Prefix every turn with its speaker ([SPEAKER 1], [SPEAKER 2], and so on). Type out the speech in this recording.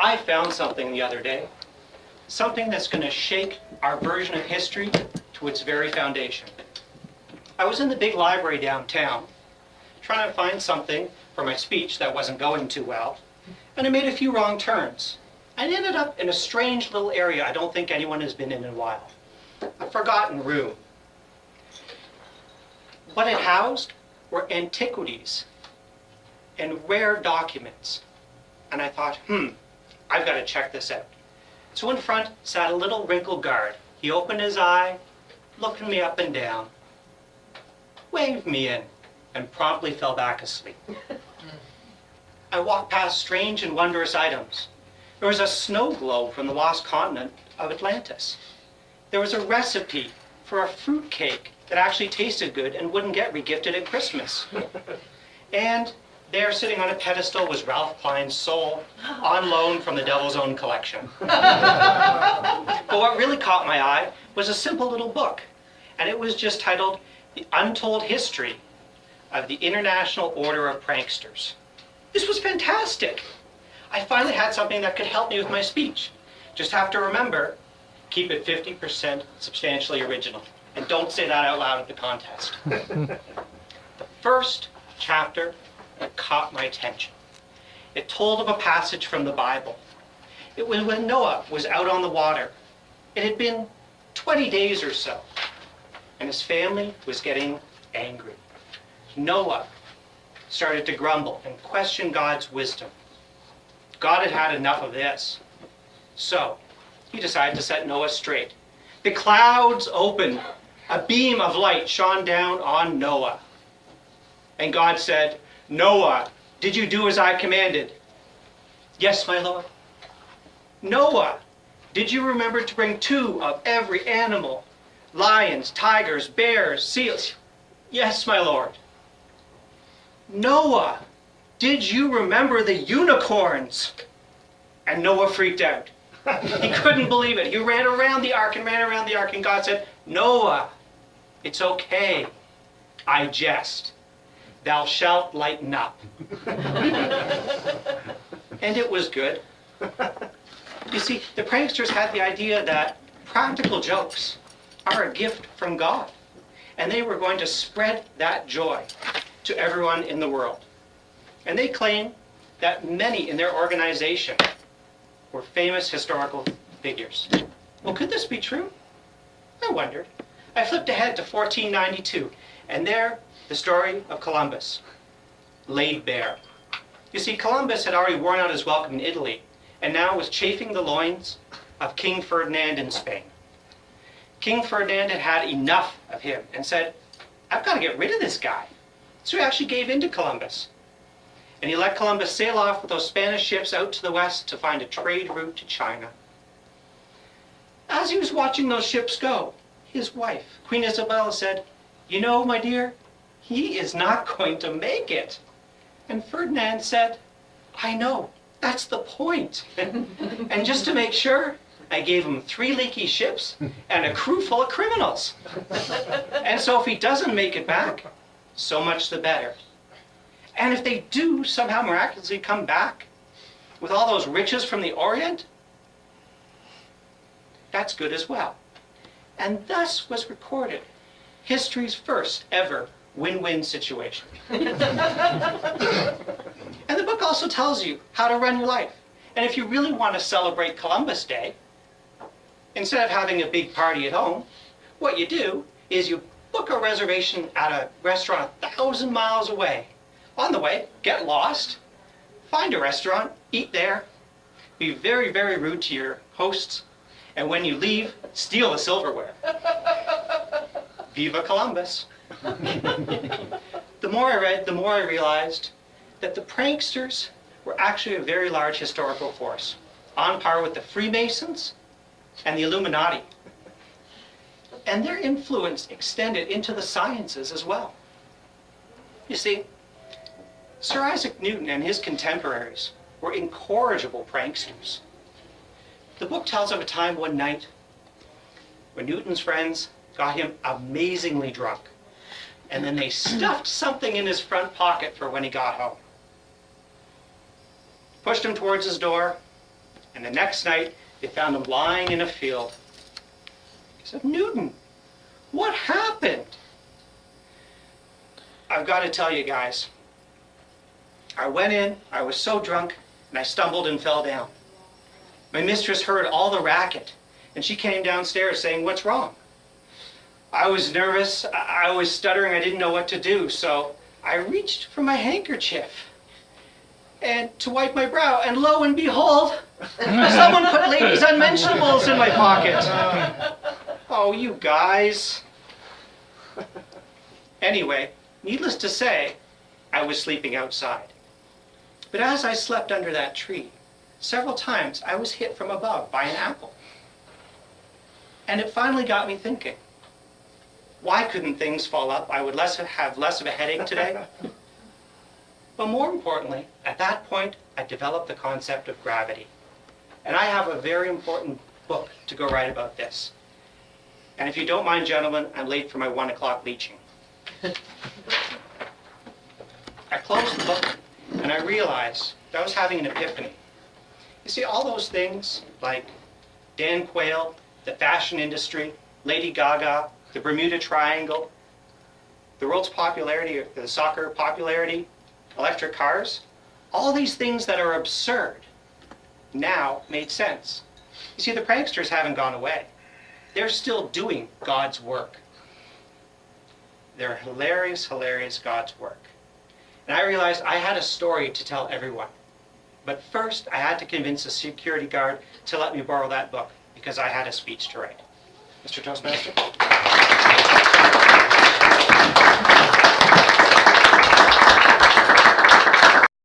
[SPEAKER 1] I found something the other day, something that's going to shake our version of history to its very foundation. I was in the big library downtown, trying to find something for my speech that wasn't going too well, and I made a few wrong turns. I ended up in a strange little area I don't think anyone has been in a while, a forgotten room. What it housed were antiquities and rare documents. And I thought, I've got to check this out. So in front sat a little wrinkled guard. He opened his eye, looked me up and down, waved me in, and promptly fell back asleep. I walked past strange and wondrous items. There was a snow globe from the lost continent of Atlantis. There was a recipe for a fruit cake that actually tasted good and wouldn't get regifted at Christmas. And there, sitting on a pedestal, was Ralph Klein's soul, on loan from the Devil's Own collection. But what really caught my eye was a simple little book, and it was just titled The Untold History of the International Order of Pranksters. This was fantastic. I finally had something that could help me with my speech. Just have to remember, keep it 50% substantially original. And don't say that out loud at the contest. The first chapter that caught my attention. It told of a passage from the Bible. It was when Noah was out on the water. It had been 20 days or so, and his family was getting angry. Noah started to grumble and question God's wisdom. God had had enough of this. So he decided to set Noah straight. The clouds opened. A beam of light shone down on Noah. And God said, Noah, did you do as I commanded? Yes, my Lord. Noah, did you remember to bring 2 of every animal? Lions, tigers, bears, seals? Yes, my Lord. Noah, did you remember the unicorns? And Noah freaked out. He couldn't believe it. He ran around the ark, and God said, Noah, it's okay. I jest. Thou shalt lighten up. And it was good. You see, the pranksters had the idea that practical jokes are a gift from God. And they were going to spread that joy to everyone in the world. And they claim that many in their organization were famous historical figures. Well, could this be true? I wondered. I flipped ahead to 1492, and there, the story of Columbus, laid bare. You see, Columbus had already worn out his welcome in Italy, and now was chafing the loins of King Ferdinand in Spain. King Ferdinand had had enough of him and said, I've got to get rid of this guy. So he actually gave in to Columbus. And he let Columbus sail off with those Spanish ships out to the west to find a trade route to China. As he was watching those ships go, his wife, Queen Isabella, said, you know, my dear, he is not going to make it. And Ferdinand said, I know, that's the point. And just to make sure, I gave him 3 leaky ships and a crew full of criminals. And so if he doesn't make it back, so much the better. And if they do somehow miraculously come back with all those riches from the Orient, that's good as well. And thus was recorded history's first ever win-win situation. And the book also tells you how to run your life. And if you really want to celebrate Columbus Day, instead of having a big party at home, what you do is you book a reservation at a restaurant 1,000 miles away. On the way, get lost, find a restaurant, eat there, be very, very rude to your hosts, and when you leave, steal the silverware. Viva Columbus. The more I read, the more I realized that the pranksters were actually a very large historical force, on par with the Freemasons and the Illuminati. And their influence extended into the sciences as well. You see, Sir Isaac Newton and his contemporaries were incorrigible pranksters. The book tells of a time one night when Newton's friends got him amazingly drunk, and then they stuffed something in his front pocket for when he got home. Pushed him towards his door, And the next night, they found him lying in a field. He said, "Newton, what happened?" I've got to tell you guys, I went in, I was so drunk, and I stumbled and fell down. My mistress heard all the racket, and she came downstairs saying, "What's wrong?" I was nervous, I was stuttering, I didn't know what to do, so I reached for my handkerchief and to wipe my brow, and lo and behold, someone put Ladies Unmentionables in my pocket. Oh, you guys. Anyway, needless to say, I was sleeping outside. But as I slept under that tree, several times I was hit from above by an apple. And it finally got me thinking, why couldn't things fall up? I would have less of a headache today. But more importantly, at that point, I developed the concept of gravity. And I have a very important book to go write about this. And if you don't mind, gentlemen, I'm late for my 1 o'clock leaching. I closed the book and I realized that I was having an epiphany. You see, all those things like Dan Quayle, the fashion industry, Lady Gaga, the Bermuda Triangle, the world's popularity, the soccer popularity, electric cars, all these things that are absurd now made sense. You see, the pranksters haven't gone away. They're still doing God's work. They're hilarious, hilarious God's work. And I realized I had a story to tell everyone. But first, I had to convince a security guard to let me borrow that book because I had a speech to write. Mr. Toastmaster?